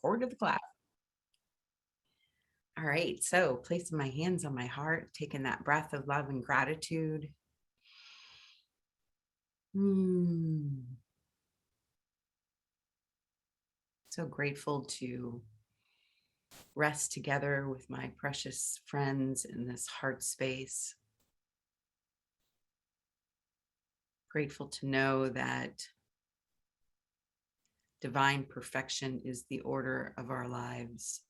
record of the class. All right, so placing my hands on my heart, taking that breath of love and gratitude. So grateful to rest together with my precious friends in this heart space. Grateful to know that divine perfection is the order of our lives.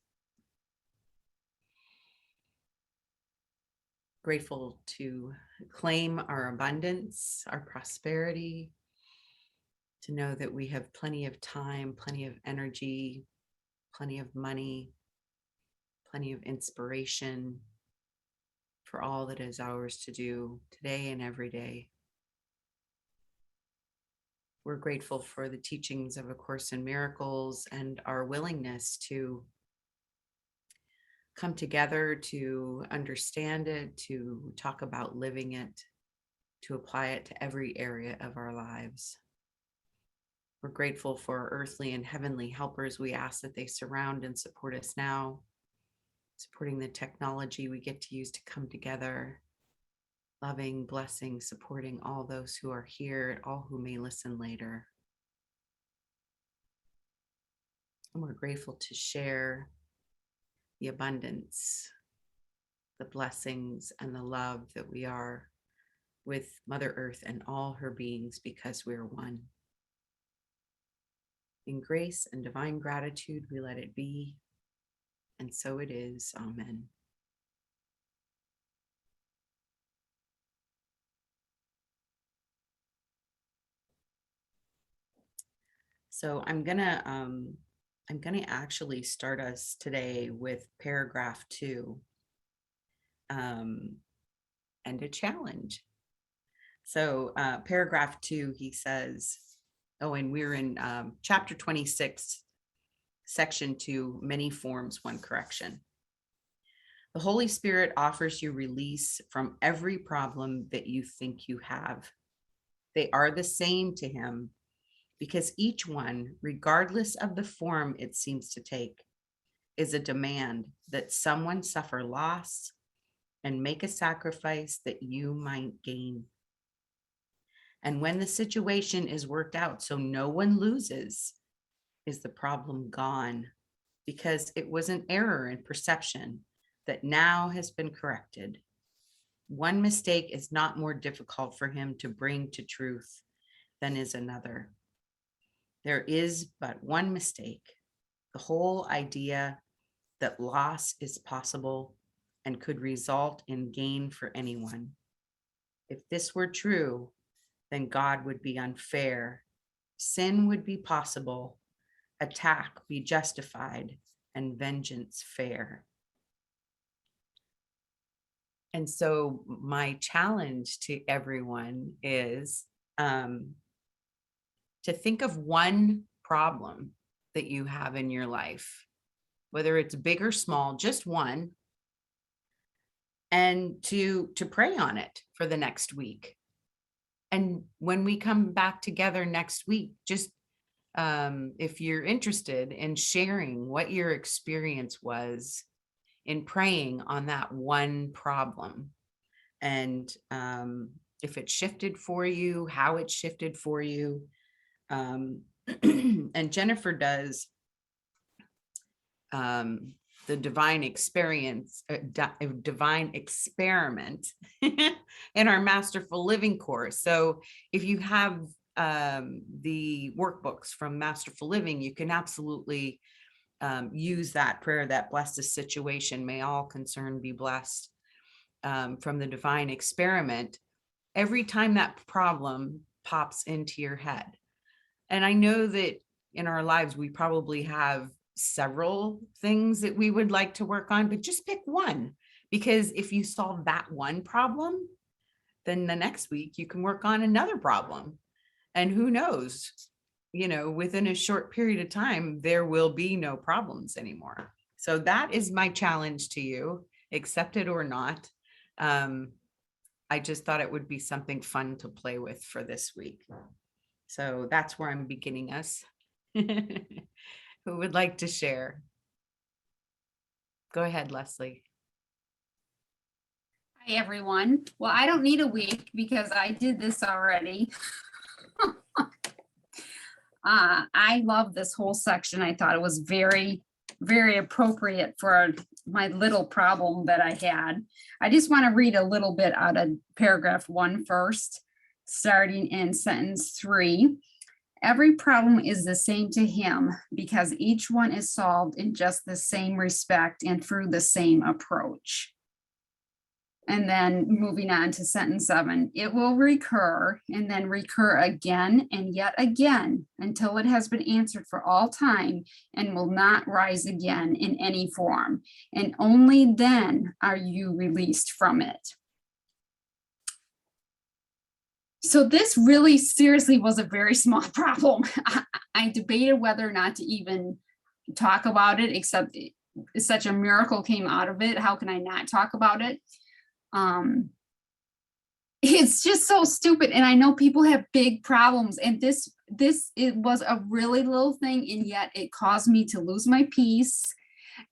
Grateful to claim our abundance, our prosperity, to know that we have plenty of time, plenty of energy, plenty of money, plenty of inspiration for all that is ours to do today and every day. We're grateful for the teachings of A Course in Miracles and our willingness to come together to understand it, to talk about living it, to apply it to every area of our lives. We're grateful for our earthly and heavenly helpers. We ask that they surround and support us now, supporting the technology we get to use to come together, loving, blessing, supporting all those who are here, all who may listen later. And we're grateful to share the abundance, the blessings, and the love that we are with Mother Earth and all her beings because we're one. In grace and divine gratitude, we let it be, and so it is. Amen. So I'm gonna actually start us today with paragraph 2, and a challenge. So paragraph 2, he says, and we're in chapter 26, section 2, many forms, one correction. The Holy Spirit offers you release from every problem that you think you have. They are the same to him because each one, regardless of the form it seems to take, is a demand that someone suffer loss and make a sacrifice that you might gain. And when the situation is worked out so no one loses, is the problem gone, because it was an error in perception that now has been corrected. One mistake is not more difficult for him to bring to truth than is another. There is but one mistake, the whole idea that loss is possible and could result in gain for anyone. If this were true, then God would be unfair, sin would be possible, attack be justified, and vengeance fair. And so my challenge to everyone is to think of one problem that you have in your life, whether it's big or small, just one, and to pray on it for the next week. And when we come back together next week, just if you're interested in sharing what your experience was in praying on that one problem, and if it shifted for you, how it shifted for you. And Jennifer does the divine experience, divine experiment in our Masterful Living course. So if you have the workbooks from Masterful Living, you can absolutely use that prayer that blessed this situation. May all concerned be blessed, from the divine experiment, every time that problem pops into your head. And I know that in our lives, we probably have several things that we would like to work on, but just pick one, because if you solve that one problem, then the next week you can work on another problem. And who knows, within a short period of time, there will be no problems anymore. So that is my challenge to you, accept it or not. I just thought it would be something fun to play with for this week. So that's where I'm beginning us. Who would like to share? Go ahead, Leslie. Hi, everyone. Well, I don't need a week because I did this already. I love this whole section. I thought it was very, very appropriate for my little problem that I had. I just want to read a little bit out of paragraph 1 first, starting in sentence 3. Every problem is the same to him because each one is solved in just the same respect and through the same approach. And then moving on to sentence 7, it will recur and then recur again and yet again until it has been answered for all time and will not rise again in any form. And only then are you released from it. So this really seriously was a very small problem. I debated whether or not to even talk about it, except such a miracle came out of it. How can I not talk about it? It's just so stupid. And I know people have big problems, and it was a really little thing, and yet it caused me to lose my peace,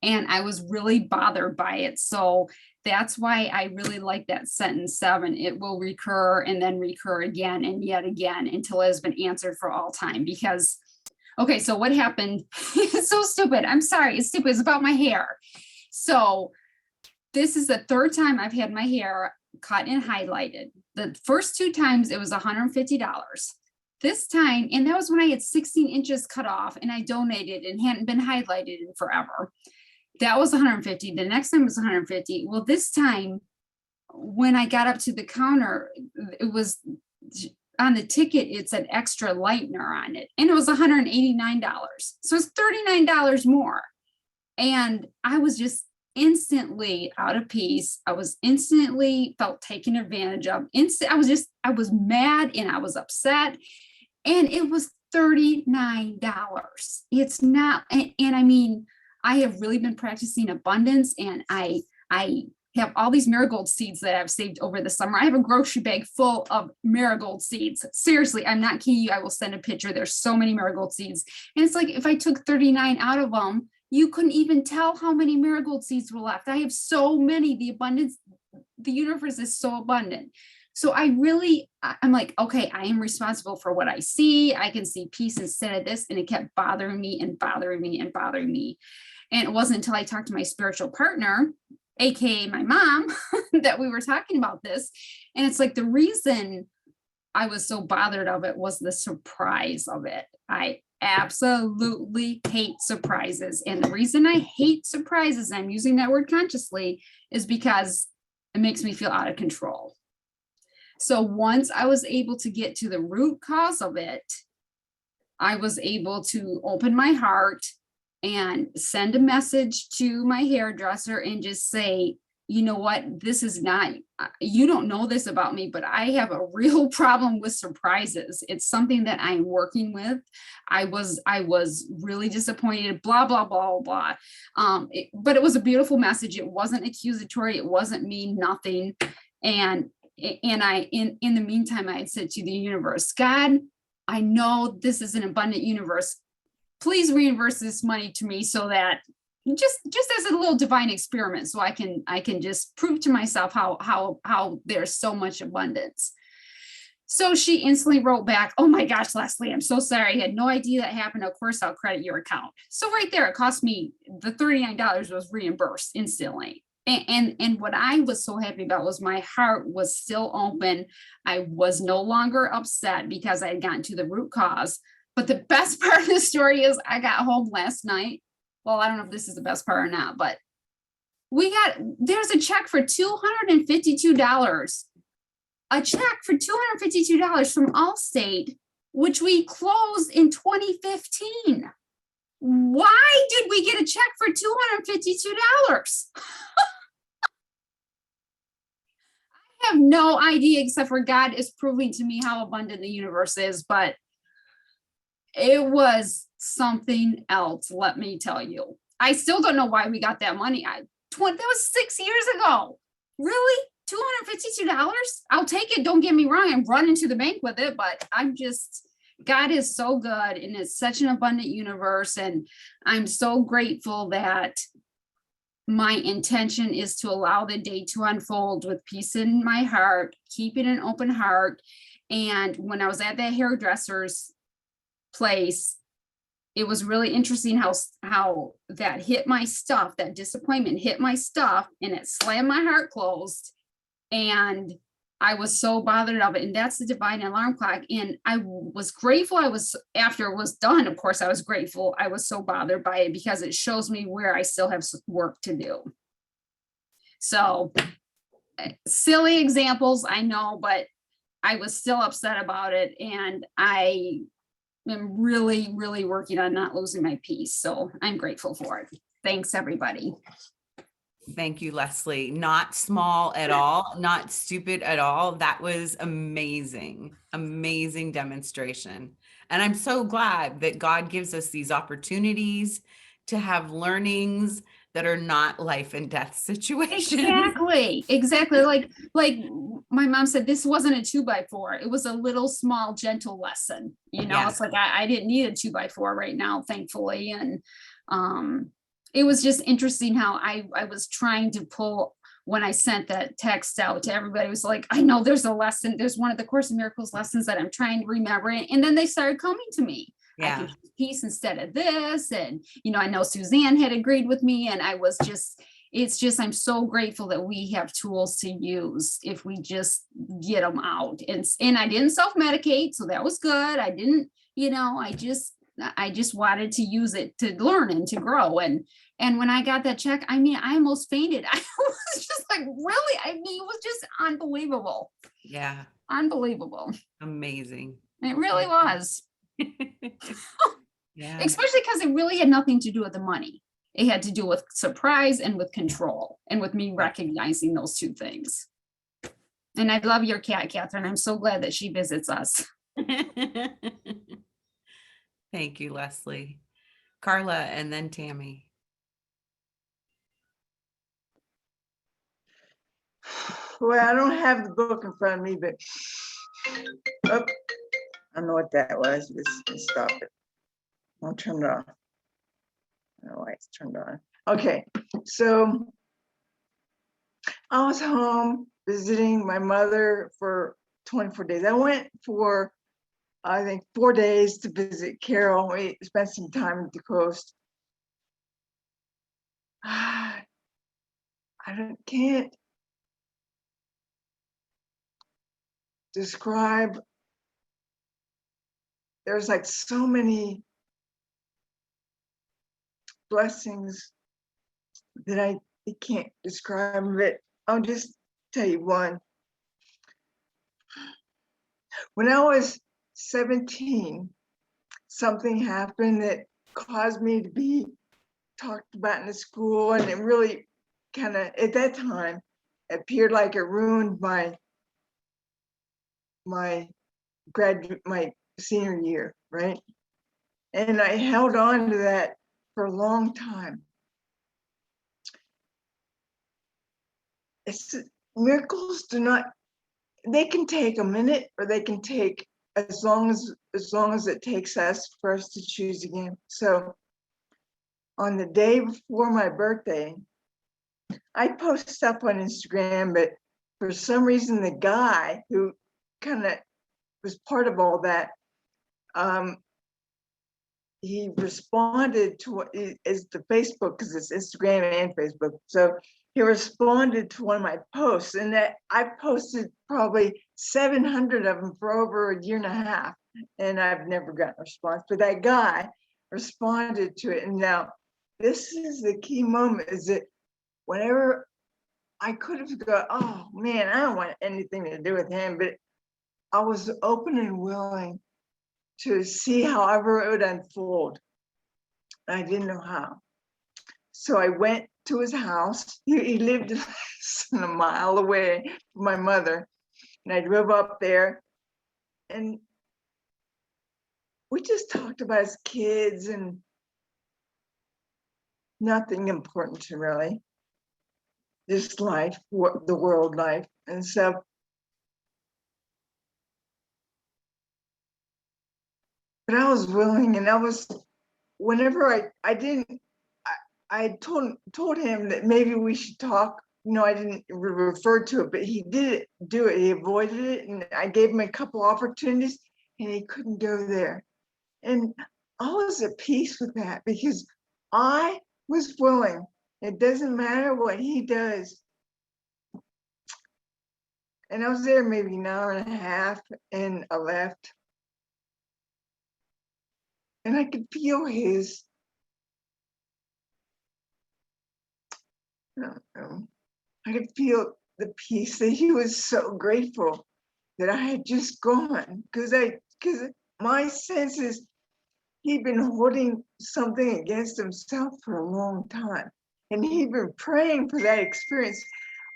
and I was really bothered by it. So that's why I really like that sentence 7. It will recur and then recur again and yet again until it has been answered for all time. Because, okay, so what happened? It's so stupid. I'm sorry, it's stupid. It's about my hair. So this is the 3rd time I've had my hair cut and highlighted. The first 2 times it was $150. This time, and that was when I had 16 inches cut off and I donated and hadn't been highlighted in forever. That was $150. The next time was $150. Well, this time when I got up to the counter, it was on the ticket, it said extra lightener on it, and it was $189. So it's $39 more. And I was just instantly out of peace. I was instantly felt taken advantage of. I was mad and I was upset, and it was $39. It's not, and I mean, I have really been practicing abundance, and I have all these marigold seeds that I've saved over the summer. I have a grocery bag full of marigold seeds. Seriously, I'm not kidding you. I will send a picture. There's so many marigold seeds. And it's like, if I took 39 out of them, you couldn't even tell how many marigold seeds were left. I have so many. The universe is so abundant. So I'm like, okay, I am responsible for what I see. I can see peace instead of this. And it kept bothering me and bothering me and bothering me. And it wasn't until I talked to my spiritual partner, AKA my mom, that we were talking about this. And it's like, the reason I was so bothered of it was the surprise of it. I absolutely hate surprises. And the reason I hate surprises, and I'm using that word consciously, is because it makes me feel out of control. So once I was able to get to the root cause of it, I was able to open my heart and send a message to my hairdresser and just say, you know what, this is not, you don't know this about me, but I have a real problem with surprises. It's something that I'm working with. I was really disappointed, blah, blah, blah, blah. But it was a beautiful message. It wasn't accusatory. It wasn't mean, nothing. And in the meantime, I had said to the universe, God, I know this is an abundant universe. Please reimburse this money to me so that just as a little divine experiment, so I can just prove to myself how there's so much abundance. So she instantly wrote back, oh my gosh, Leslie, I'm so sorry. I had no idea that happened. Of course, I'll credit your account. So right there, it cost me, the $39 was reimbursed instantly. And what I was so happy about was my heart was still open. I was no longer upset because I had gotten to the root cause. But the best part of the story is I got home last night. Well, I don't know if this is the best part or not, but there's a check for $252. A check for $252 from Allstate, which we closed in 2015. Why did we get a check for $252? I have no idea, except for God is proving to me how abundant the universe is, but it was something else, let me tell you. I still don't know why we got that money. That was 6 years ago. Really? $252? I'll take it. Don't get me wrong. I'm running to the bank with it, but I'm just, God is so good, and it's such an abundant universe. And I'm so grateful that my intention is to allow the day to unfold with peace in my heart, keeping an open heart. And when I was at that hairdresser's place, it was really interesting how that hit my stuff, that disappointment hit my stuff, and it slammed my heart closed. And I was so bothered of it. And that's the divine alarm clock. And I was grateful. After it was done, of course, I was grateful. I was so bothered by it because it shows me where I still have work to do. So silly examples, I know, but I was still upset about it. And I am really, really working on not losing my peace. So I'm grateful for it. Thanks, everybody. Thank you, Leslie. Not small at all, not stupid at all. That was amazing, amazing demonstration. And I'm so glad that God gives us these opportunities to have learnings that are not life and death situations. Exactly. Like my mom said, this wasn't a 2x4. It was a little small, gentle lesson. Yeah. It's like I didn't need a 2x4 right now, thankfully. And it was just interesting how I was trying to pull when I sent that text out to everybody. It was like, I know there's a lesson, there's one of the Course in Miracles lessons that I'm trying to remember. And then they started coming to me. I can choose peace instead of this. And, I know Suzanne had agreed with me, and I was just, I'm so grateful that we have tools to use if we just get them out. And I didn't self-medicate, so that was good. I didn't, I just wanted to use it to learn and to grow. And when I got that check, I almost fainted. I was just like, really? It was just unbelievable. Yeah. Unbelievable. Amazing. It really was. Yeah. Especially because it really had nothing to do with the money. It had to do with surprise and with control and with me recognizing those two things. And I love your cat, Catherine. I'm so glad that she visits us. Thank you, Leslie. Carla, and then Tammy. Well, I don't have the book in front of me, but oh, I know what that was. Let's stop it. I'll turn it off. The light's turned on. Okay, so I was home visiting my mother for 24 days. I went for, I think, 4 days to visit Carol. We spent some time at the coast. Can't describe. There's like so many blessings that I can't describe it. I'll just tell you one. When I was 17, something happened that caused me to be talked about in the school, and it really kind of, at that time, appeared like it ruined my senior year, right? And I held on to that for a long time. Miracles they can take a minute, or they can take as long as it takes us for us to choose again. So on the day before my birthday, I posted stuff on Instagram, but for some reason, the guy who kind of was part of all that, he responded to what is the Facebook, because it's Instagram and Facebook. So he responded to one of my posts, and that I posted probably 700 of them for over a year and a half, and I've never gotten a response. But that guy responded to it, and now this is the key moment: is that whenever I could have gone, oh man, I don't want anything to do with him, but I was open and willing to see however it would unfold. I didn't know how. So I went to his house. He lived less than a mile away from my mother. And I drove up there, and we just talked about his kids and nothing important to really. Just life, the world life. And so but I was willing, and whenever I didn't, I told him that maybe we should talk. I didn't refer to it, but he did do it. He avoided it, and I gave him a couple opportunities, and he couldn't go there. And I was at peace with that because I was willing. It doesn't matter what he does. And I was there maybe an hour and a half, and I left. And I could feel his, I could feel the peace that he was so grateful that I had just gone. Because my sense is he'd been holding something against himself for a long time. And he'd been praying for that experience.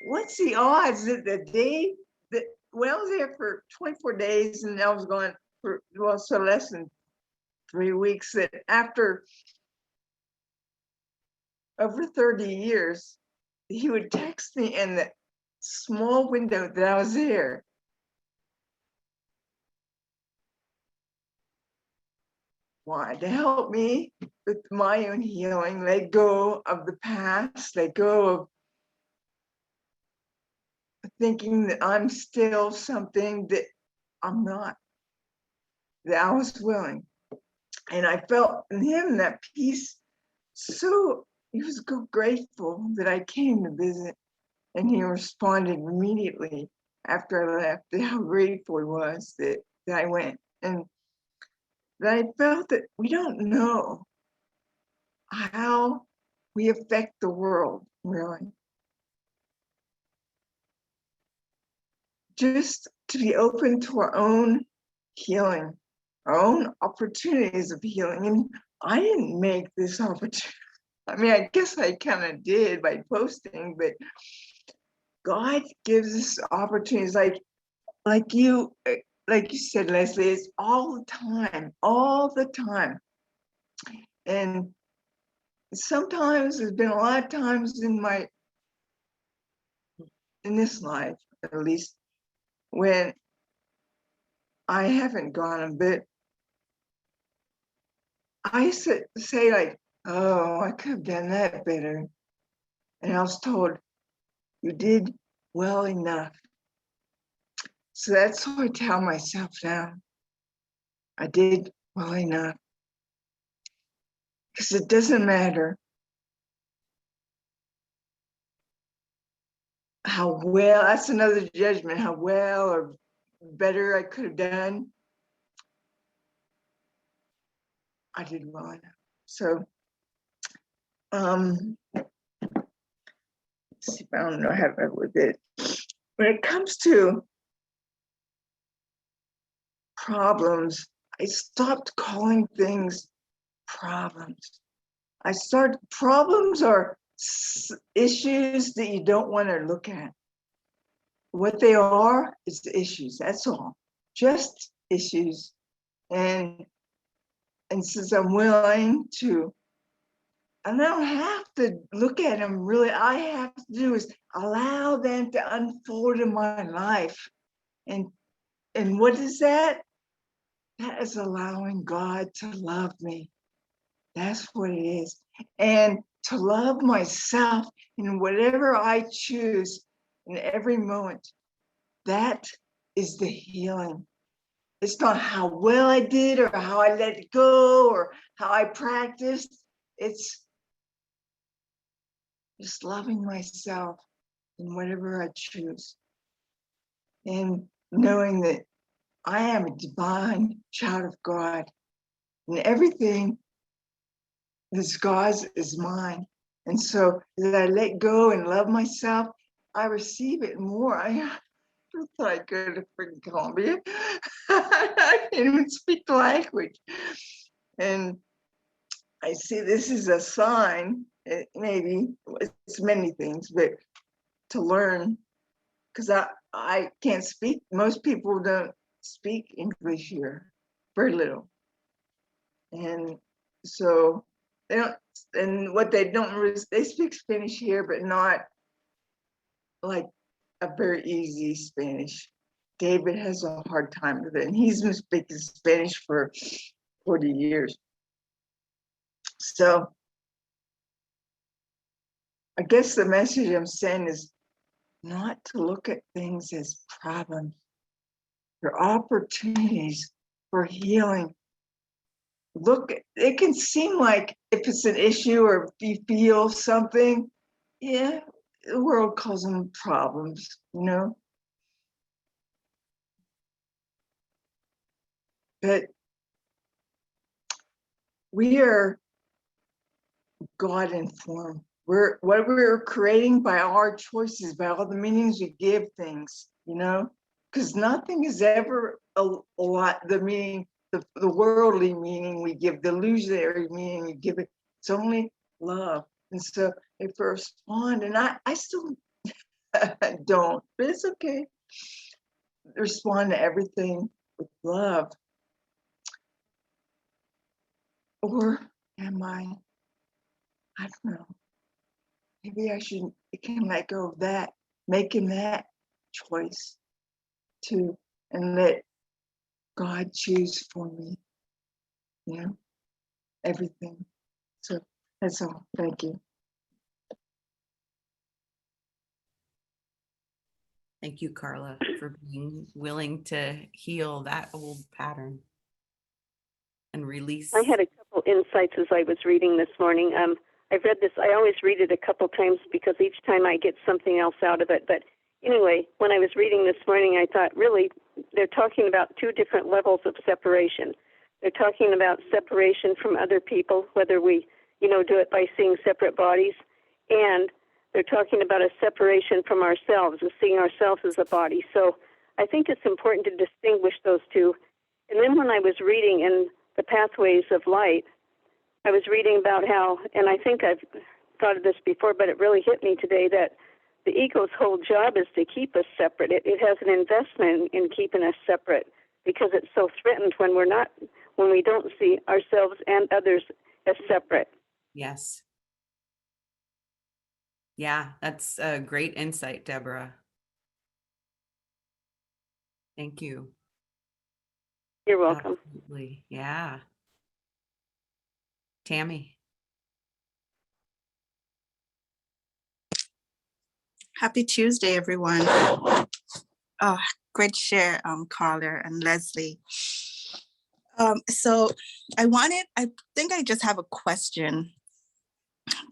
What's the odds that the day that, I was there for 24 days and I was gone for, so less than 3 weeks, that after over 30 years, he would text me in the small window that I was there. Why? To help me with my own healing, let go of the past, let go of thinking that I'm still something that I'm not, that I was willing. And I felt in him that peace. So he was so grateful that I came to visit, and he responded immediately after I left, how grateful he was that I went. And that I felt that we don't know how we affect the world, really. Just to be open to our own healing, our own opportunities of healing. And I didn't make this opportunity. I mean, I guess I kind of did by posting, but God gives us opportunities like you said, Leslie, it's all the time. And sometimes there's been a lot of times in this life, at least, when I haven't gone a bit. I say like, oh, I could have done that better. And I was told, you did well enough. So that's how I tell myself now. I did well enough. Because it doesn't matter how well, that's another judgment, how well or better I could have done. I did well enough. So, let's see if I don't know how to with it. When it comes to problems, I stopped calling things problems. Problems are issues that you don't want to look at. What they are is the issues, that's all. Just issues. And since I'm willing to, and I don't have to look at them really, all I have to do is allow them to unfold in my life. And what is that? That is allowing God to love me. That's what it is. And to love myself in whatever I choose in every moment. That is the healing. It's not how well I did or how I let it go or how I practiced. It's just loving myself in whatever I choose. And knowing that I am a divine child of God, and everything that's God's is mine. And so as I let go and love myself, I receive it more. I thought I go to freaking Colombia. I can't even speak the language. And I see this is a sign, maybe it's many things, but to learn, because I can't speak. Most people don't speak English here, very little. And so they don't, and what they don't, they speak Spanish here, but not like a very easy Spanish. David has a hard time with it, and he's been speaking Spanish for 40 years. So I guess the message I'm saying is not to look at things as problems. They're opportunities for healing. Look, it can seem like if it's an issue or if you feel something, yeah, the world calls them problems, you know? But we are God informed. We're what we're creating by our choices, by all the meanings we give things, you know? Because nothing is ever a lot, the meaning, the worldly meaning we give, the illusionary meaning we give it. It's only love. And so if we respond, and I still don't, but it's okay. Respond to everything with love. Or am I don't know. Maybe I should, I can let go of that, making that choice too, and let God choose for me, you know, everything. So that's all. Thank you. Thank you, Carla, for being willing to heal that old pattern and release. I had a couple insights as I was reading this morning. I've read this, I always read it a couple times because each time I get something else out of it. But anyway, when I was reading this morning, I thought, really, they're talking about two different levels of separation. They're talking about separation from other people, whether we, do it by seeing separate bodies, and they're talking about a separation from ourselves, of seeing ourselves as a body. So I think it's important to distinguish those two. And then when I was reading in The Pathways of Light, I was reading about how, and I think I've thought of this before, but it really hit me today, that the ego's whole job is to keep us separate. It has an investment in keeping us separate because it's so threatened when we don't see ourselves and others as separate. Yes. Yeah, that's a great insight, Deborah. Thank you. You're welcome. Absolutely. Yeah. Tammy. Happy Tuesday, everyone. Oh, great share, Carla and Leslie. So I think I just have a question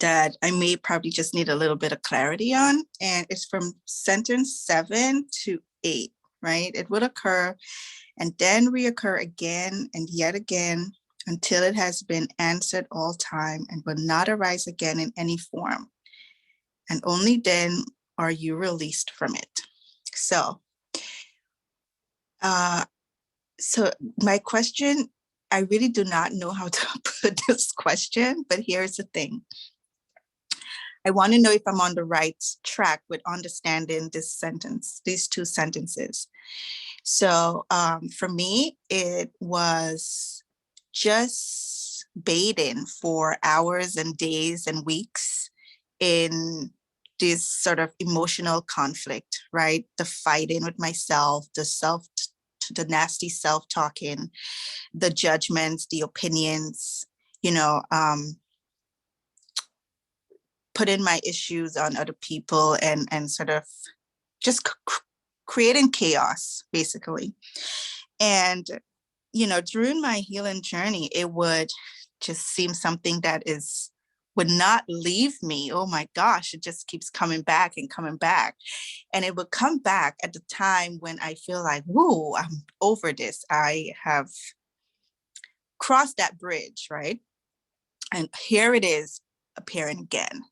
that I may probably just need a little bit of clarity on, and it's from sentence 7 to 8, right? It would occur and then reoccur again and yet again until it has been answered all time and will not arise again in any form. And only then are you released from it. So my question, I really do not know how to put this question, but here's the thing. I want to know if I'm on the right track with understanding this sentence, these two sentences. So for me, it was just baiting for hours and days and weeks in this sort of emotional conflict, right? The fighting with myself, the nasty self-talking, the judgments, the opinions, putting my issues on other people and sort of just creating chaos, basically. And, during my healing journey, it would just seem something that would not leave me. Oh my gosh, it just keeps coming back and coming back. And it would come back at the time when I feel like, whoa, I'm over this. I have crossed that bridge, right? And here it is appearing again.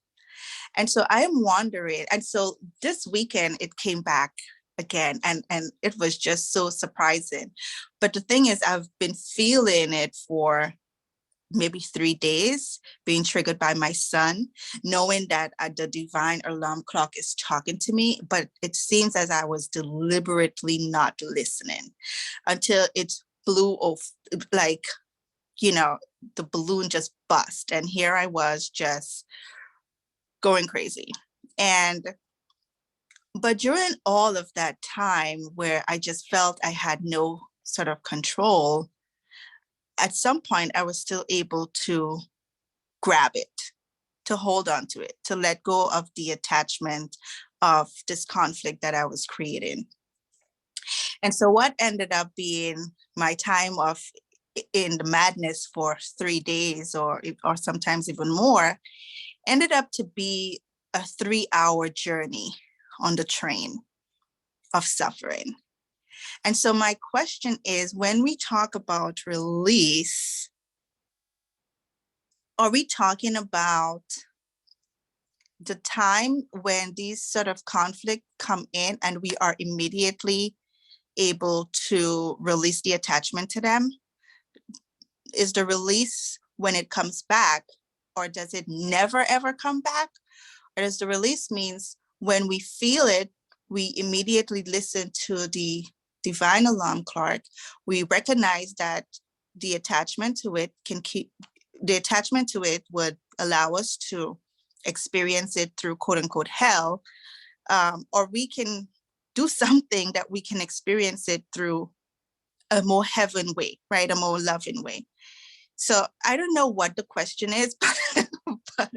And so I am wondering, and so this weekend it came back again, and it was just so surprising. But the thing is, I've been feeling it for maybe 3 days, being triggered by my son, knowing that the divine alarm clock is talking to me, but it seems as I was deliberately not listening until it blew off, like, the balloon just bust. And here I was just going crazy. But during all of that time where I just felt I had no sort of control, at some point I was still able to grab it, to hold on to it, to let go of the attachment of this conflict that I was creating. And so what ended up being my time of in the madness for 3 days or sometimes even more, ended up to be a 3-hour journey on the train of suffering. And so my question is, when we talk about release, are we talking about the time when these sort of conflict come in and we are immediately able to release the attachment to them? Is the release when it comes back, or does it never ever come back? Or does the release means when we feel it, we immediately listen to the divine alarm clock. We recognize that the attachment to it would allow us to experience it through quote unquote hell, or we can do something that we can experience it through a more heaven way, right? A more loving way. So I don't know what the question is, but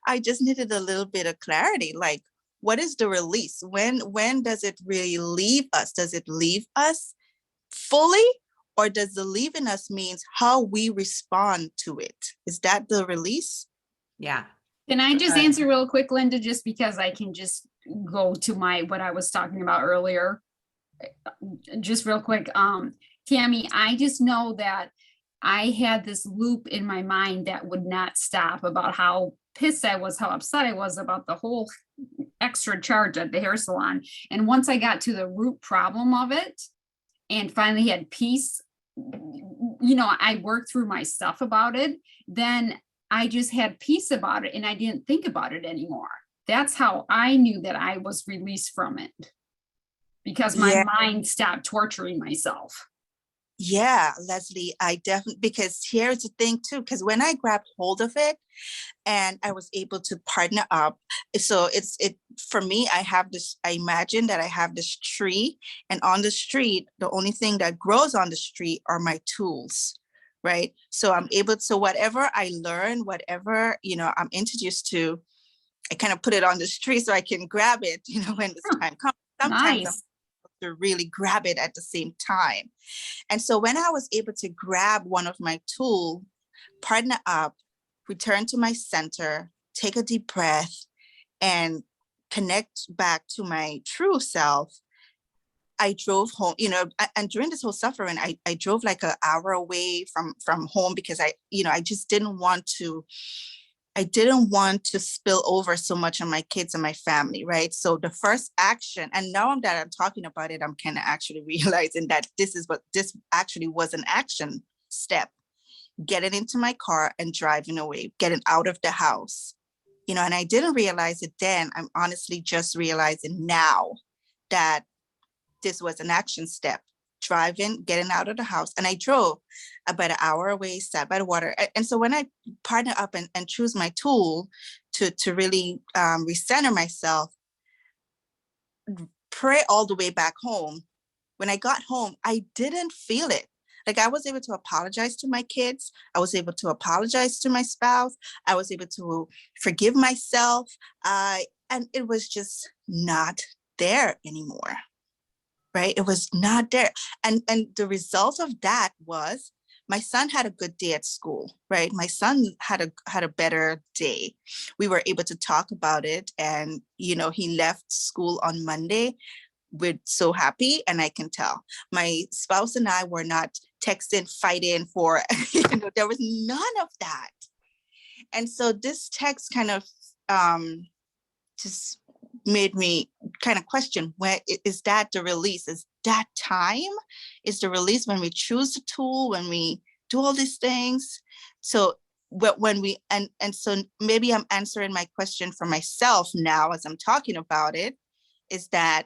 I just needed a little bit of clarity. Like, what is the release? When does it really leave us? Does it leave us fully, or does the leaving us means how we respond to it? Is that the release? Yeah. Can I just answer real quick, Linda, just because I can just go to what I was talking about earlier? Just real quick, Tammy, I just know that I had this loop in my mind that would not stop about how pissed I was, how upset I was about the whole extra charge at the hair salon. And once I got to the root problem of it and finally had peace, I worked through my stuff about it, then I just had peace about it and I didn't think about it anymore. That's how I knew that I was released from it, because my mind stopped torturing myself. Yeah, Leslie, I definitely, because here's the thing too, because when I grabbed hold of it and I was able to partner up, so for me, I imagine that I have this tree, and on the street, the only thing that grows on the street are my tools, right? So I'm able to, whatever I learn, whatever, I'm introduced to, I kind of put it on the street so I can grab it, when this time comes. Sometimes Nice. I'm able to really grab it at the same time. And so when I was able to grab one of my tools, partner up, return to my center, take a deep breath, and connect back to my true self, I drove home, and during this whole suffering, I drove like an hour away from home because I just didn't want to spill over so much on my kids and my family, right? So the first action, and now that I'm talking about it, I'm kind of actually realizing that this actually was an action step, getting into my car and driving away, getting out of the house, and I didn't realize it then. I'm honestly just realizing now that this was an action step. Driving, getting out of the house, and I drove about an hour away, sat by the water. And so when I partner up and choose my tool to really recenter myself, pray all the way back home, when I got home, I didn't feel it. Like, I was able to apologize to my kids. I was able to apologize to my spouse. I was able to forgive myself. And it was just not there anymore. Right? It was not there. And the result of that was my son had a good day at school, right? My son had a better day. We were able to talk about it, and he left school on Monday. We're so happy, and I can tell. My spouse and I were not texting, fighting for, there was none of that. And so this text kind of just made me kind of question, where is that the release? Is that time? Is the release when we choose the tool, when we do all these things? So when we, and so maybe I'm answering my question for myself now as I'm talking about it, is that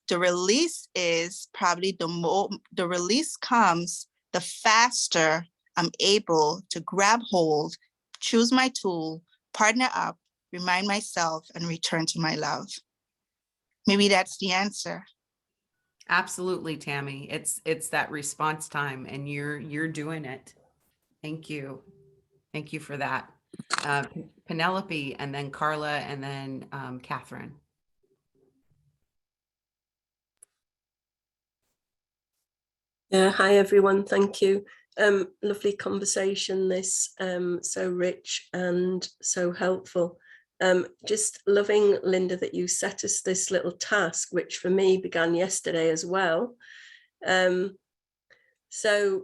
the release is probably the release comes the faster I'm able to grab hold, choose my tool, partner up, remind myself, and return to my love. Maybe that's the answer. Absolutely, Tammy. It's that response time, and you're doing it. Thank you. Thank you for that. Penelope, and then Carla, and then Catherine. Yeah, hi everyone, thank you. Lovely conversation this, so rich and so helpful. Just loving, Linda, that you set us this little task, which for me began yesterday as well. So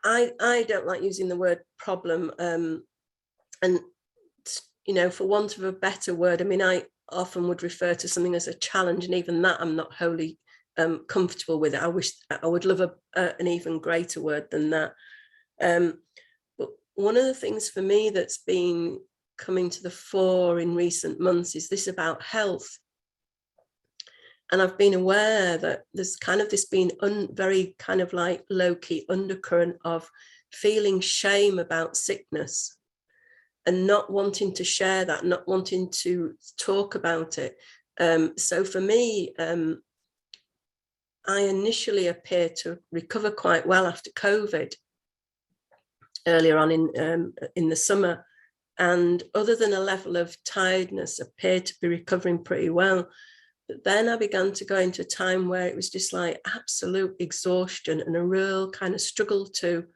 I don't like using the word problem, and you know, for want of a better word, I mean, I often would refer to something as a challenge, and even that I'm not wholly comfortable with it. I wish I would love an even greater word than that. But one of the things for me that's been coming to the fore in recent months is this about health. And I've been aware that there's kind of this been very kind of like low-key undercurrent of feeling shame about sickness and not wanting to share that, not wanting to talk about it. So for me, I initially appeared to recover quite well after COVID earlier on in the summer. And other than a level of tiredness, appeared to be recovering pretty well. But then I began to go into a time where it was just like absolute exhaustion and a real kind of struggle to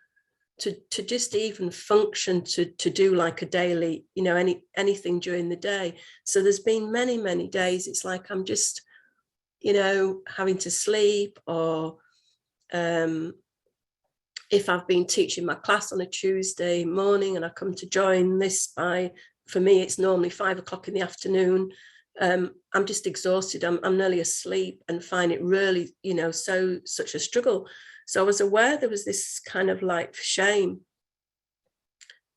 just even function, to do like a daily, you know, anything during the day. So there's been many days it's like I'm just, you know, having to sleep, or if I've been teaching my class on a Tuesday morning and I come to join this for me, it's normally 5 o'clock in the afternoon. I'm just exhausted. I'm nearly asleep and find it really, you know, such a struggle. So I was aware there was this kind of like shame.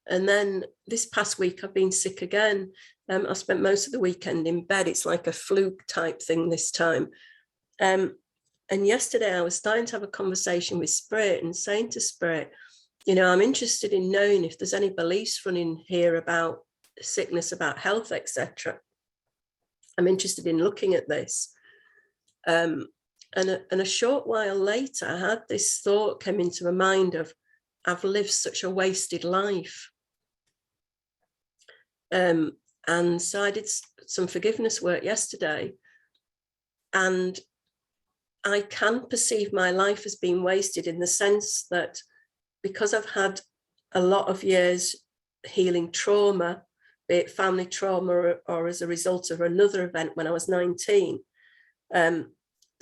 And then this past week, I've been sick again. I spent most of the weekend in bed. It's like a fluke type thing this time. And yesterday I was starting to have a conversation with Spirit and saying to Spirit, you know, I'm interested in knowing if there's any beliefs running here about sickness, about health, etc. I'm interested in looking at this. And a short while later, I had this thought come into my mind of, I've lived such a wasted life. And so I did some forgiveness work yesterday, and I can perceive my life as being wasted in the sense that because I've had a lot of years healing trauma, be it family trauma or as a result of another event when I was 19.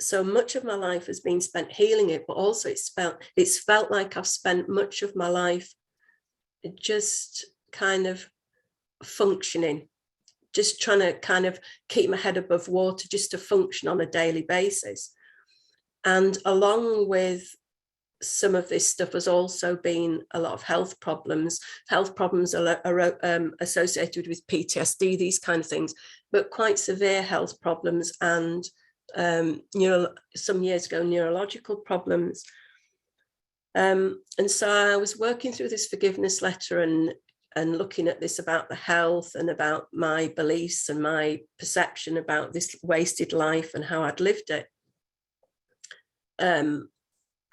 So much of my life has been spent healing it, but also it's felt like I've spent much of my life just kind of functioning, just trying to kind of keep my head above water, just to function on a daily basis. And along with some of this stuff has also been a lot of health problems. Health problems are associated with PTSD, these kind of things, but quite severe health problems and some years ago, neurological problems. And so I was working through this forgiveness letter and looking at this about the health and about my beliefs and my perception about this wasted life and how I'd lived it.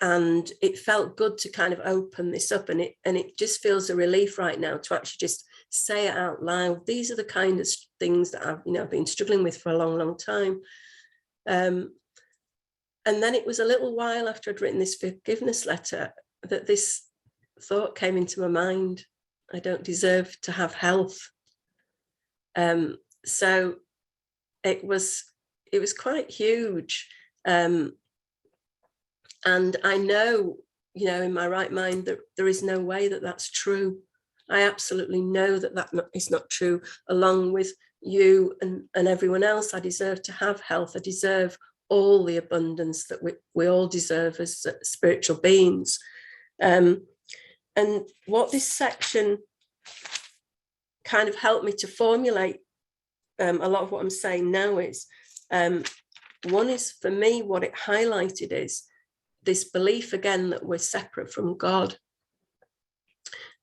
And it felt good to kind of open this up, and it just feels a relief right now to actually just say it out loud. These are the kind of things that I've been struggling with for a long time. And then it was a little while after I'd written this forgiveness letter that this thought came into my mind: I don't deserve to have health. So it was quite huge. And I know, in my right mind that there is no way that that's true. I absolutely know that is not true. Along with you and everyone else, I deserve to have health. I deserve all the abundance that we all deserve as spiritual beings. And what this section kind of helped me to formulate a lot of what I'm saying now is, one is, for me, what it highlighted is this belief again that we're separate from God,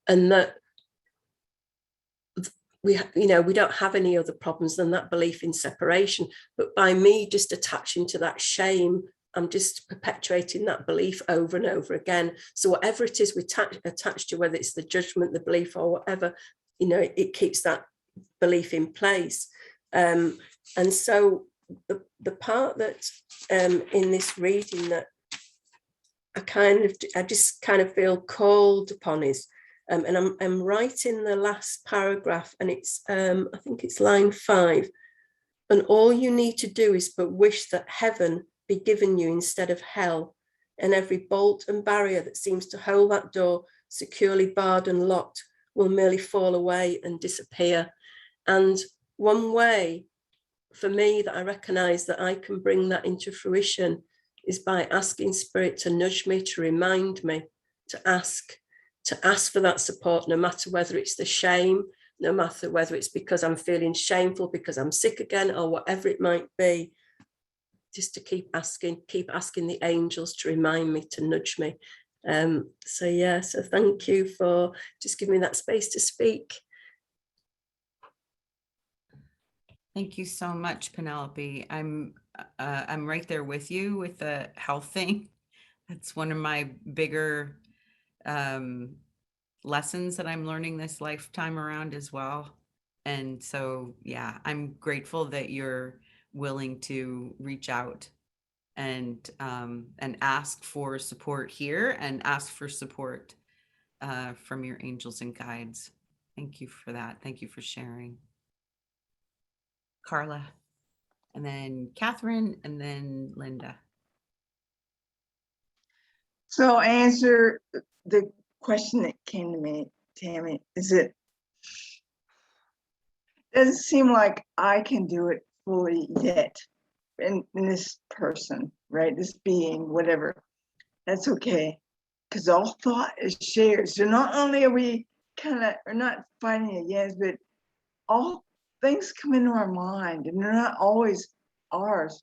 and that we don't have any other problems than that belief in separation. But by me just attaching to that shame I'm just perpetuating that belief over and over again. So whatever it is we attach to, whether it's the judgment, the belief, or whatever, you know, it keeps that belief in place. And so the part that in this reading that I just kind of feel called upon is, and I'm right in the last paragraph, and it's I think it's line 5. And all you need to do is but wish that heaven be given you instead of hell, and every bolt and barrier that seems to hold that door securely barred and locked will merely fall away and disappear. And one way for me that I recognize that I can bring that into fruition is by asking Spirit to nudge me, to remind me, to ask for that support, no matter whether it's the shame, no matter whether it's because I'm feeling shameful because I'm sick again, or whatever it might be, just to keep asking the angels to remind me, to nudge me. So thank you for just giving me that space to speak. Thank you so much, Penelope. I'm right there with you with the health thing. That's one of my bigger lessons that I'm learning this lifetime around as well. And so, yeah, I'm grateful that you're willing to reach out and ask for support here and ask for support from your angels and guides. Thank you for that. Thank you for sharing. Carla, and then Catherine, and then Linda. So answer the question that came to me, Tammy. Doesn't seem like I can do it fully yet in this person, right? This being, whatever. That's okay. Because all thought is shared. So not only are we are not fighting against, but all things come into our mind and they're not always ours.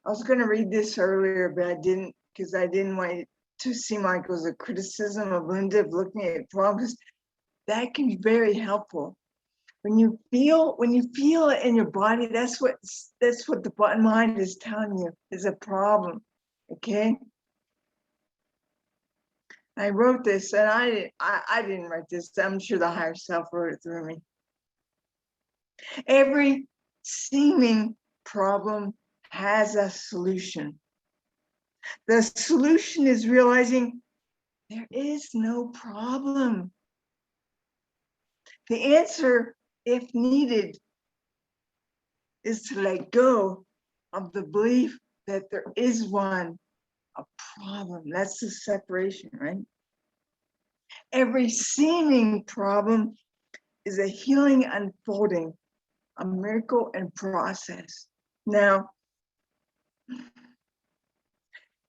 I was going to read this earlier, but I didn't, because I didn't want it to seem like it was a criticism of Linda of looking at problems. That can be very helpful. When you feel it in your body, that's what the mind is telling you is a problem. Okay. I wrote this, and I didn't write this. I'm sure the higher self wrote it through me. Every seeming problem has a solution. The solution is realizing there is no problem. The answer, if needed, is to let go of the belief that there is one, a problem. That's the separation, right? Every seeming problem is a healing unfolding, a miracle in process. Now,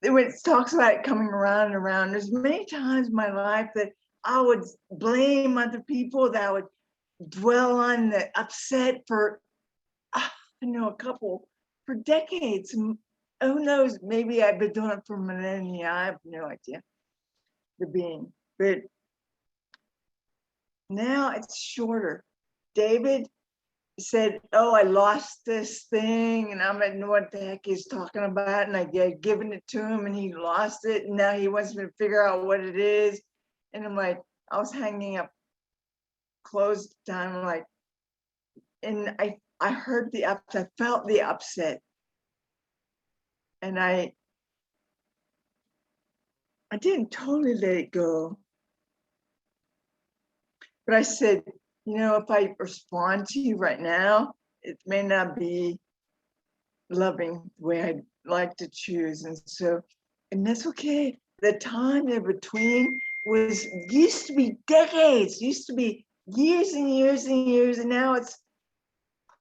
when it talks about it coming around and around, there's many times in my life that I would blame other people, that I would dwell on the upset for, a couple, for decades. Who knows, maybe I've been doing it for millennia. I have no idea, the being. But now it's shorter. David said, oh, I lost this thing, and I don't know what the heck he's talking about, and I had given it to him, and he lost it, and now he wants me to figure out what it is. And I'm like, I was hanging up clothes at the time, like, and I heard the upset, I felt the upset, and I didn't totally let it go, but I said, if I respond to you right now, it may not be loving the way I'd like to choose. And that's okay. The time in between used to be decades, used to be years and years and years. And now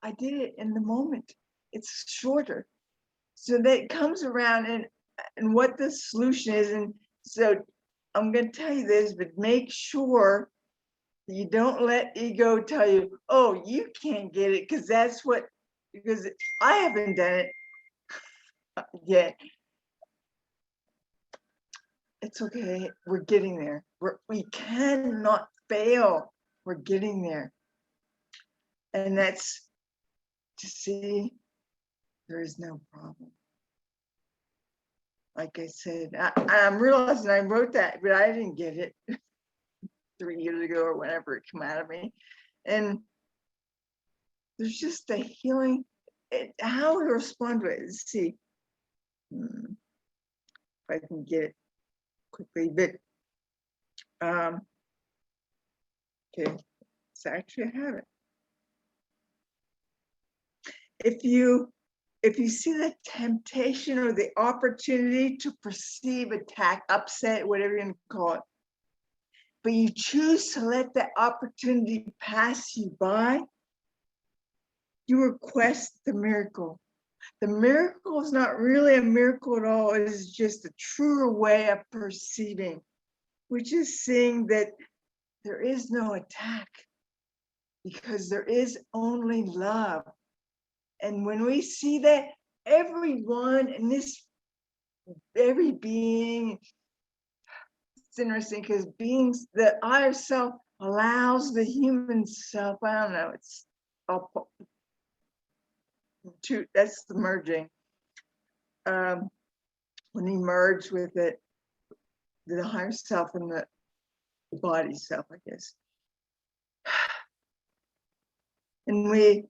I did it in the moment. It's shorter. So that comes around and what the solution is. And so I'm going to tell you this, but make sure you don't let ego tell you, oh, you can't get it, because I haven't done it yet. It's okay. We're getting there. We cannot fail. We're getting there. And that's to see there is no problem. Like I said, I'm realizing I wrote that, but I didn't get it 3 years ago or whenever it came out of me. And there's just a healing, how we respond to it. Let's see if I can get it quickly, but okay, so actually I have it. If you see the temptation or the opportunity to perceive, attack, upset, whatever you want to call it, but you choose to let that opportunity pass you by, you request the miracle. The miracle is not really a miracle at all. It is just a truer way of perceiving, which is seeing that there is no attack because there is only love. And when we see that, everyone in this, every being, it's interesting because beings, the I of self allows the human self, I don't know, it's all two, that's the merging. When he merged with it, the higher self and the body self, I guess. And we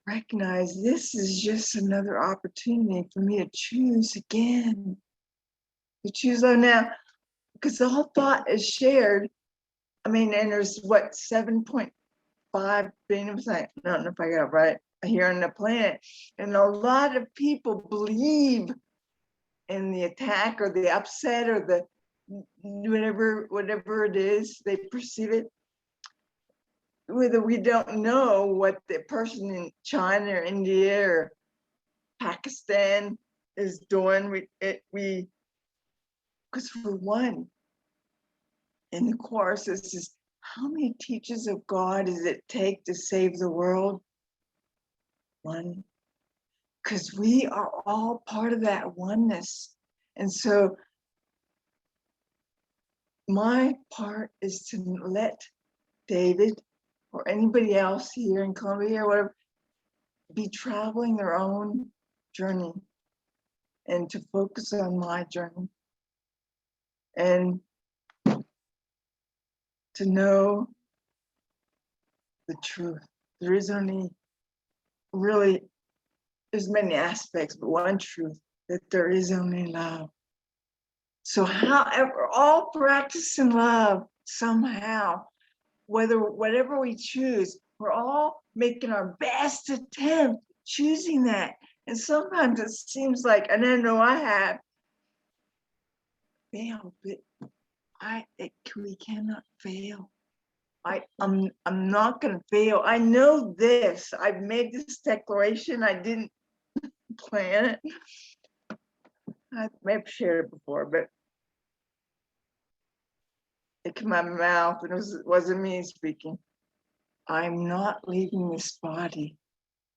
recognize this is just another opportunity for me to choose again. To choose now, because the whole thought is shared. I mean, and there's what, 7.5 billion, I don't know if I got it right, here on the planet. And a lot of people believe in the attack or the upset or the whatever it is, they perceive it. Whether we don't know what the person in China or India or Pakistan is doing, we because we're one. In the course, this is how many teachers of God does it take to save the world? One. Because we are all part of that oneness. And so my part is to let David or anybody else here in Columbia or whatever be traveling their own journey and to focus on my journey and to know the truth. There is only really, there's many aspects, but one truth, that there is only love. So however, all practicing love somehow, whatever we choose, we're all making our best attempt choosing that. And sometimes it seems like, and I know I have failed, but we cannot fail. I'm not going to fail. I know this. I've made this declaration. I didn't plan it. I may have shared it before, but it came out of my mouth and it wasn't me speaking. I'm not leaving this body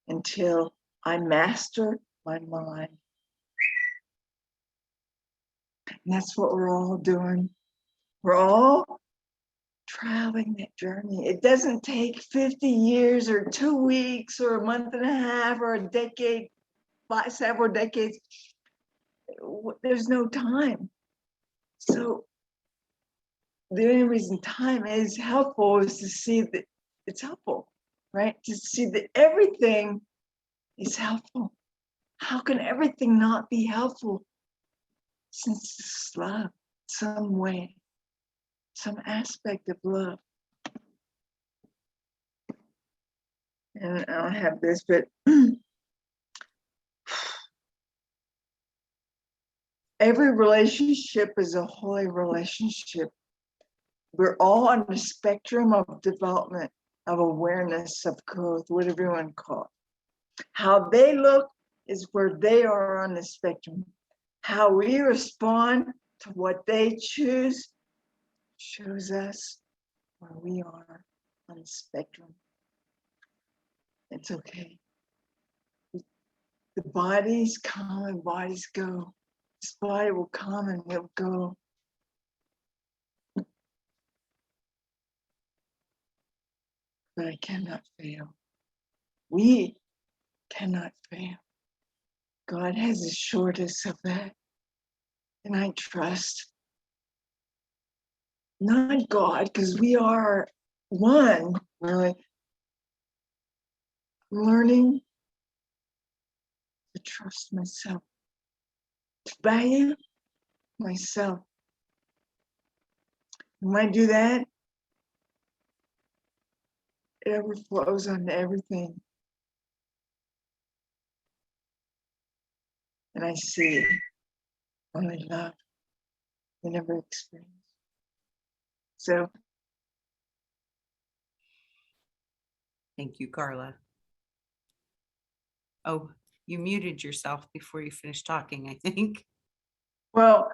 until I master my mind. And that's what we're all doing. We're all traveling that journey. It doesn't take 50 years or 2 weeks or a month and a half or a decade, several decades. There's no time. So the only reason time is helpful is to see that it's helpful, right? To see that everything is helpful. How can everything not be helpful? Since it's love, some way, some aspect of love. And I don't have this, but every relationship is a holy relationship. We're all on the spectrum of development, of awareness, of growth, whatever you want to call it. How they look is where they are on the spectrum. How we respond to what they choose shows us where we are on the spectrum. It's okay. The bodies come and bodies go. This body will come and will go. But I cannot fail. We cannot fail. God has assured us of that. And I trust not God, because we are one, really. I'm learning to trust myself, to value myself. When I do that, it overflows onto everything. And I see only love I never experienced. So Thank you, Carla. Oh, you muted yourself before you finished talking, I think. well,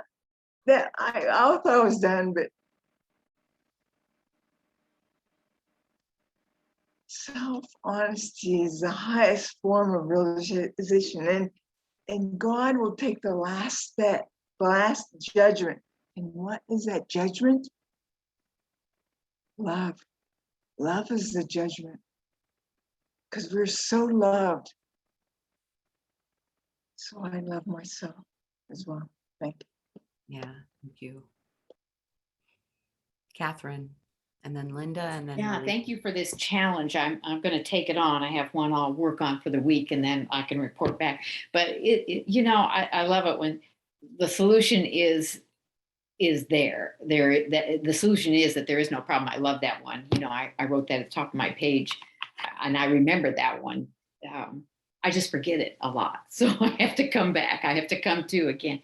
that I thought I was done, but self-honesty is the highest form of realization, and God will take the last step, the last judgment. And what is that judgment? Love. Love is the judgment, because we're so loved. So I love myself as well. Thank you. Yeah, thank you. Catherine, and then Linda, and then Yeah, Marie. thank you for this challenge. I'm going to take it on. I have one I'll work on for the week and then I can report back. But I love it when the solution is there. The solution is that there is no problem. I love that one. I wrote that at the top of my page and I remember that one. I just forget it a lot. So I have to come back. I have to come to again.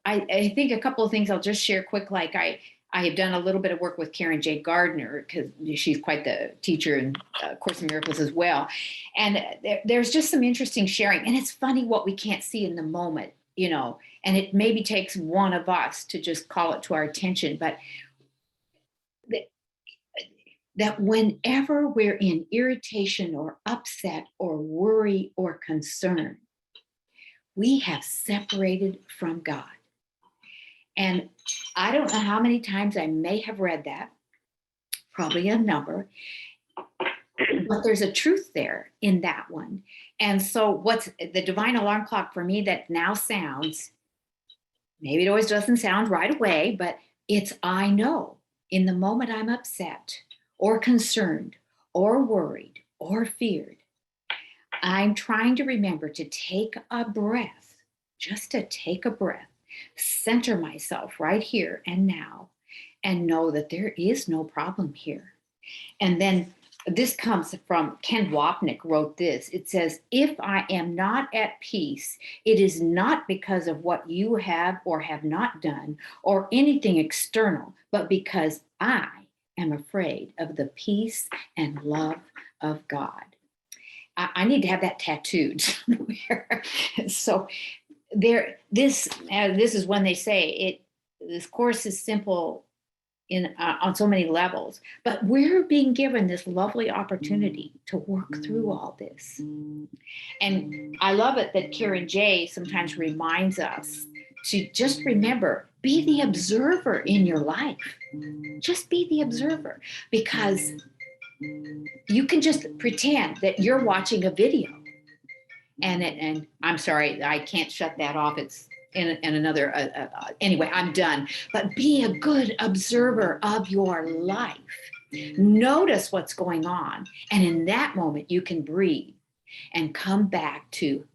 I think a couple of things I'll just share quick. Like I have done a little bit of work with Karen J. Gardner because she's quite the teacher in Course in Miracles as well. And there's just some interesting sharing. And it's funny what we can't see in the moment, and it maybe takes one of us to just call it to our attention. But that whenever we're in irritation or upset or worry or concern, we have separated from God. And I don't know how many times I may have read that, probably a number, but there's a truth there in that one. And so what's the divine alarm clock for me that now sounds, maybe it always doesn't sound right away, but it's I know in the moment I'm upset or concerned or worried or feared, I'm trying to remember to take a breath, just to take a breath, center myself right here and now, and know that there is no problem here. And then this comes from Ken Wapnick wrote this. It says, if I am not at peace, it is not because of what you have or have not done or anything external, but because I am afraid of the peace and love of God. I need to have that tattooed somewhere. So this is when they say it. This course is simple on so many levels, but we're being given this lovely opportunity to work through all this. And I love it that Karen J sometimes reminds us to just remember, be the observer in your life. Just be the observer, because you can just pretend that you're watching a video. And I'm sorry, I can't shut that off. It's in another, anyway, I'm done. But be a good observer of your life. Notice what's going on. And in that moment, you can breathe and come back to,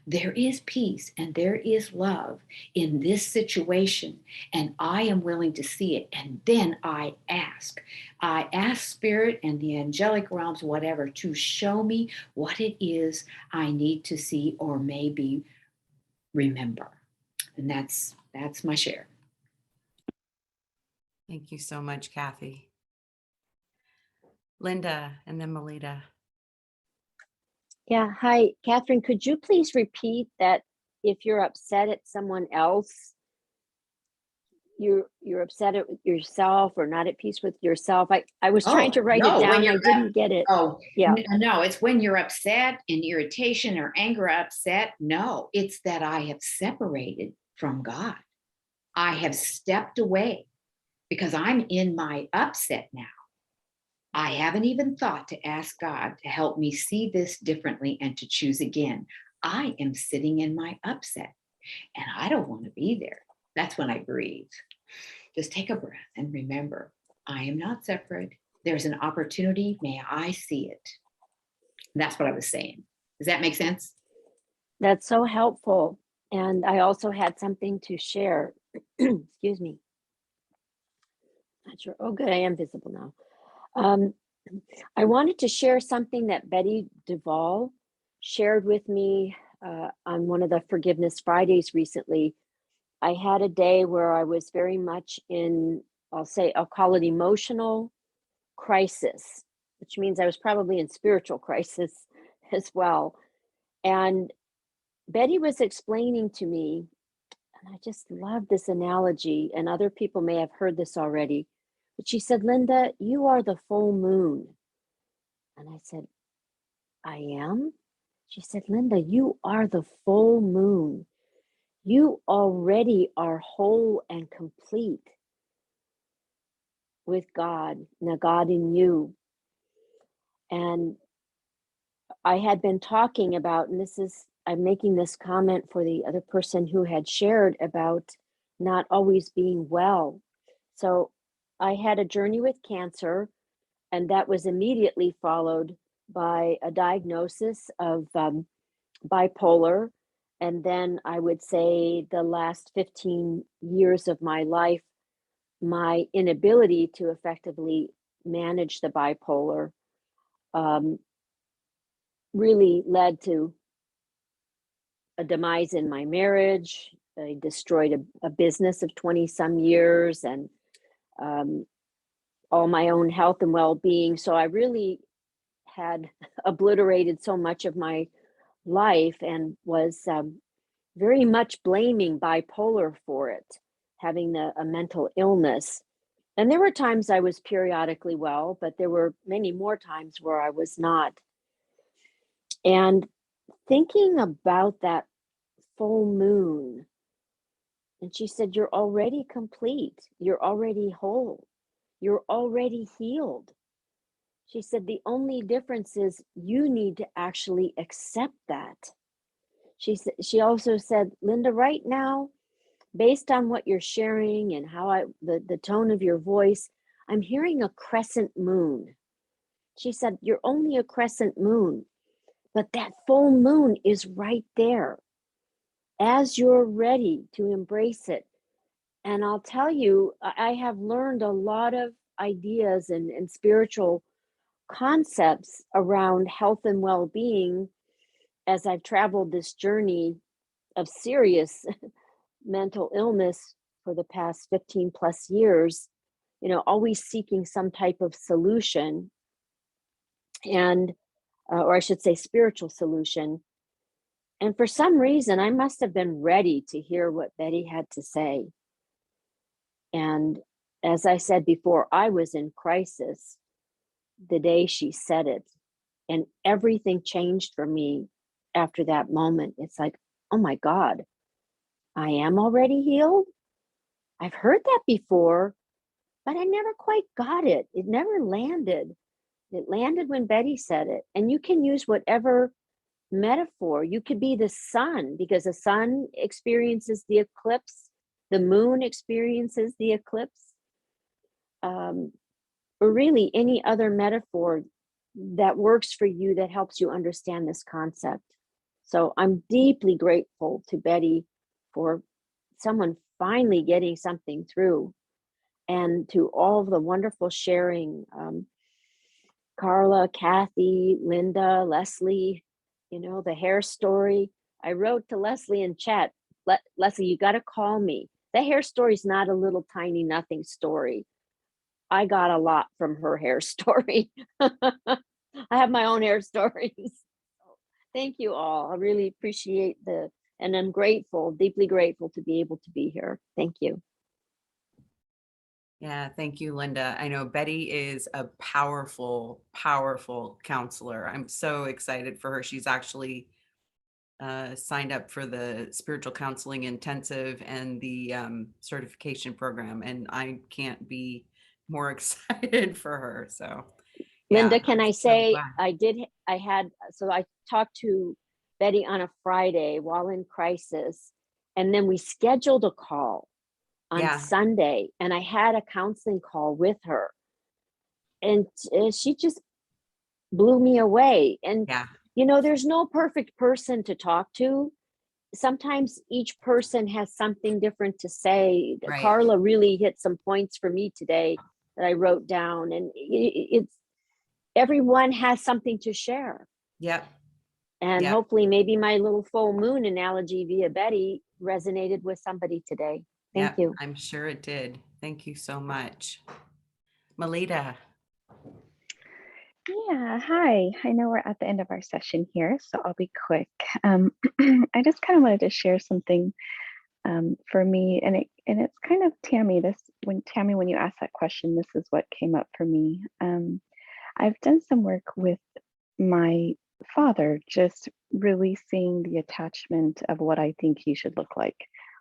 there is peace and there is love in this situation, and I am willing to see it. And then I ask Spirit and the angelic realms, whatever, to show me what it is I need to see or maybe remember. And that's my share. Thank you so much, Kathy. Linda, and then Melita. Yeah, hi, Catherine, could you please repeat that if you're upset at someone else, you're upset at yourself or not at peace with yourself? I was trying to write it down. I didn't get it. Oh, yeah. No, it's when you're upset in irritation or anger, upset. No, it's that I have separated from God. I have stepped away because I'm in my upset now. I haven't even thought to ask God to help me see this differently and to choose again. I am sitting in my upset and I don't want to be there. That's when I breathe. Just take a breath and remember, I am not separate. There's an opportunity. May I see it? That's what I was saying. Does that make sense? That's so helpful. And I also had something to share. Excuse me. Not sure. Oh, good. I am visible now. I wanted to share something that Betty Duvall shared with me on one of the Forgiveness Fridays recently. I had a day where I was very much in, I'll call it emotional crisis, which means I was probably in spiritual crisis as well. And Betty was explaining to me, and I just love this analogy, and other people may have heard this already, but she said, Linda, you are the full moon. And I said, I am? She said, Linda, you are the full moon. You already are whole and complete with God, and the God in you. And I had been talking about, and I'm making this comment for the other person who had shared about not always being well. So I had a journey with cancer, and that was immediately followed by a diagnosis of bipolar. And then I would say the last 15 years of my life, my inability to effectively manage the bipolar really led to a demise in my marriage. I destroyed a business of 20 some years and all my own health and well-being. So I really had obliterated so much of my life and was very much blaming bipolar for it, having a mental illness. And there were times I was periodically well, but there were many more times where I was not. And thinking about that full moon, and she said, you're already complete. You're already whole. You're already healed. She said, the only difference is you need to actually accept that. She also said, Linda, right now, based on what you're sharing and how the tone of your voice, I'm hearing a crescent moon. She said, you're only a crescent moon, but that full moon is right there as you're ready to embrace it. And I'll tell you, I have learned a lot of ideas and spiritual concepts around health and well-being as I've traveled this journey of serious mental illness for the past 15 plus years, always seeking some type of solution and, or I should say spiritual solution. And for some reason, I must have been ready to hear what Betty had to say. And as I said before, I was in crisis the day she said it, and everything changed for me after that moment. It's like, oh my God, I am already healed. I've heard that before, but I never quite got it. It never landed. It landed when Betty said it. And you can use whatever metaphor. You could be the sun, because the sun experiences the eclipse, the moon experiences the eclipse, or really any other metaphor that works for you that helps you understand this concept. So I'm deeply grateful to Betty for someone finally getting something through, and to all of the wonderful sharing, Carla, Kathy, Linda, Leslie, the hair story. I wrote to Leslie in chat, Leslie, you got to call me. The hair story is not a little tiny nothing story. I got a lot from her hair story. I have my own hair stories. Thank you all. I really appreciate and I'm grateful, deeply grateful to be able to be here. Thank you. Yeah, thank you, Linda. I know Betty is a powerful, powerful counselor. I'm so excited for her. She's actually signed up for the spiritual counseling intensive and the certification program, and I can't be more excited for her. So Linda, Yeah, can I'm I so say, glad. I talked to Betty on a Friday while in crisis, and then we scheduled a call on Yeah, Sunday, and I had a counseling call with her, and she just blew me away. And, yeah, there's no perfect person to talk to. Sometimes each person has something different to say. right. Carla really hit some points for me today that I wrote down, and it's everyone has something to share. Yep, And yep, hopefully maybe my little full moon analogy via Betty resonated with somebody today. Thank yep. you. I'm sure it did. Thank you so much. Melita. Yeah, hi. I know we're at the end of our session here, so I'll be quick. I just kind of wanted to share something for me, and it's kind of Tammy. When you asked that question, this is what came up for me. I've done some work with my father, just releasing the attachment of what I think he should look like,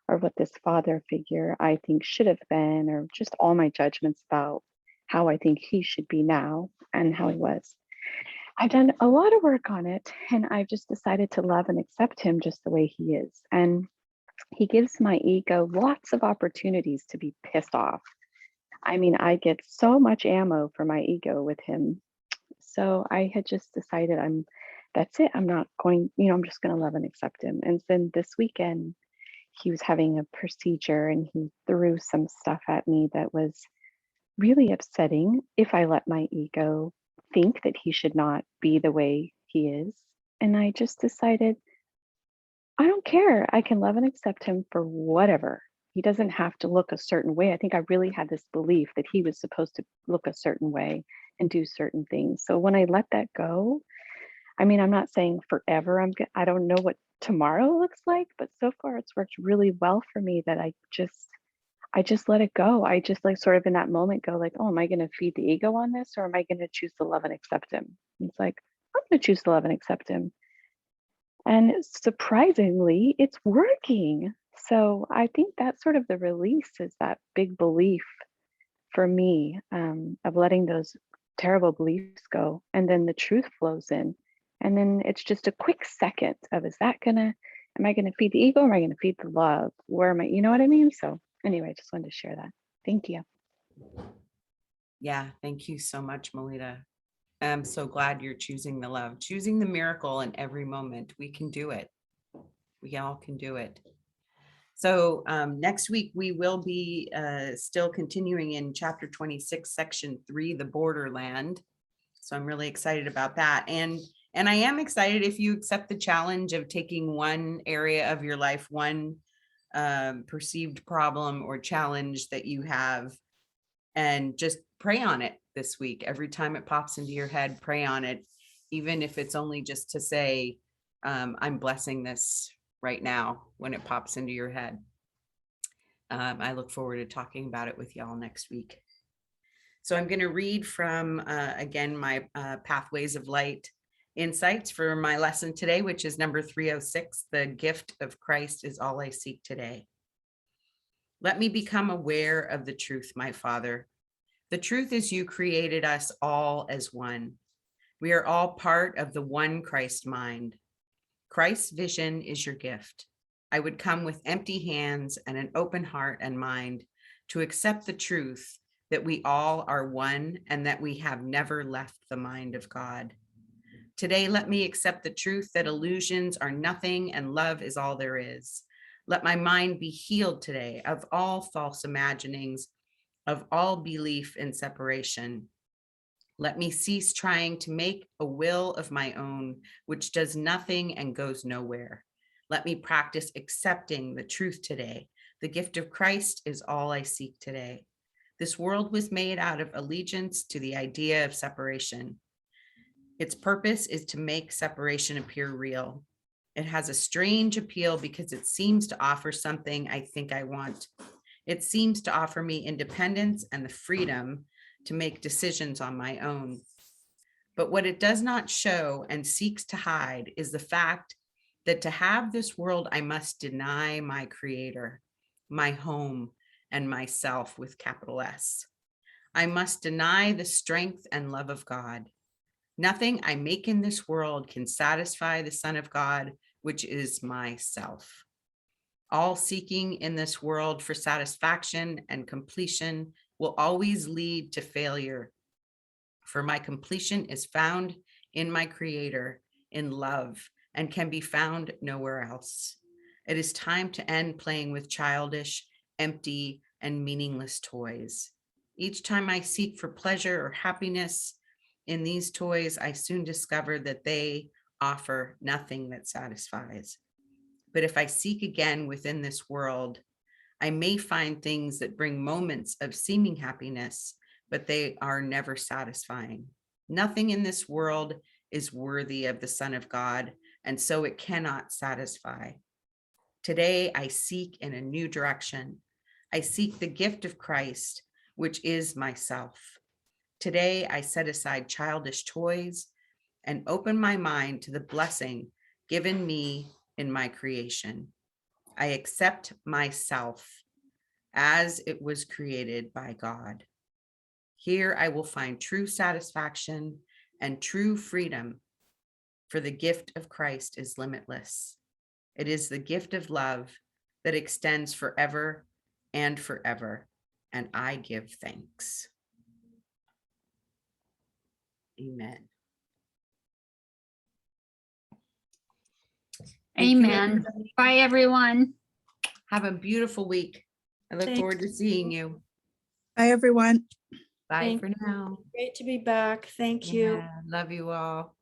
or what this father figure I think should have been, or just all my judgments about how I think he should be now and how he was. I've done a lot of work on it, and I've just decided to love and accept him just the way he is. And he gives my ego lots of opportunities to be pissed off. I mean, I get so much ammo for my ego with him. So I had just decided that's it. I'm not going, I'm just going to love and accept him. And then this weekend, he was having a procedure and he threw some stuff at me that was really upsetting if I let my ego think that he should not be the way he is. And I just decided, I don't care. I can love and accept him for whatever. He doesn't have to look a certain way. I think I really had this belief that he was supposed to look a certain way and do certain things. So when I let that go, I mean, I'm not saying forever. I don't know what tomorrow looks like, but so far it's worked really well for me that I just let it go. I just like sort of in that moment go like, oh, am I going to feed the ego on this, or am I going to choose to love and accept him? And it's like, I'm going to choose to love and accept him. And surprisingly, it's working. So I think that's sort of the release, is that big belief for me, of letting those terrible beliefs go. And then the truth flows in. And then it's just a quick second of, am I going to feed the ego, or am I going to feed the love? Where am I, you know what I mean? So anyway, I just wanted to share that. Thank you. Yeah, thank you so much, Melita. I'm so glad you're choosing the love, choosing the miracle in every moment. We can do it. We all can do it. So next week, we will be still continuing in chapter 26, section 3, the borderland. So I'm really excited about that. And I am excited if you accept the challenge of taking one area of your life, one perceived problem or challenge that you have, and just pray on it this week. Every time it pops into your head, pray on it, even if it's only just to say, I'm blessing this right now when it pops into your head. I look forward to talking about it with y'all next week. So I'm going to read from, again, my Pathways of Light insights for my lesson today, which is number 306. The gift of Christ is all I seek today. Let me become aware of the truth, my Father. The truth is you created us all as one. We are all part of the one Christ mind. Christ's vision is your gift. I would come with empty hands and an open heart and mind to accept the truth that we all are one and that we have never left the mind of God. Today, let me accept the truth that illusions are nothing and love is all there is. Let my mind be healed today of all false imaginings, of all belief in separation. Let me cease trying to make a will of my own, which does nothing and goes nowhere. Let me practice accepting the truth today. The gift of Christ is all I seek today. This world was made out of allegiance to the idea of separation. Its purpose is to make separation appear real. It has a strange appeal because it seems to offer something I think I want. It seems to offer me independence and the freedom to make decisions on my own. But what it does not show and seeks to hide is the fact that to have this world, I must deny my creator, my home, and myself with capital S. I must deny the strength and love of God. Nothing I make in this world can satisfy the Son of God, which is myself. All seeking in this world for satisfaction and completion will always lead to failure. For my completion is found in my Creator, in love, and can be found nowhere else. It is time to end playing with childish, empty, and meaningless toys. Each time I seek for pleasure or happiness in these toys, I soon discover that they offer nothing that satisfies. But if I seek again within this world, I may find things that bring moments of seeming happiness, but they are never satisfying. Nothing in this world is worthy of the Son of God, and so it cannot satisfy. Today, I seek in a new direction. I seek the gift of Christ, which is myself. Today, I set aside childish toys and open my mind to the blessing given me in my creation. I accept myself as it was created by God. Here I will find true satisfaction and true freedom, for the gift of Christ is limitless. It is the gift of love that extends forever and forever, and I give thanks. Amen. Thank you, Amen. everybody. Bye, everyone. Have a beautiful week. I look Thank forward to seeing you. Bye, everyone. Bye Thank for now. Great to be back. Thank you. Yeah, love you all.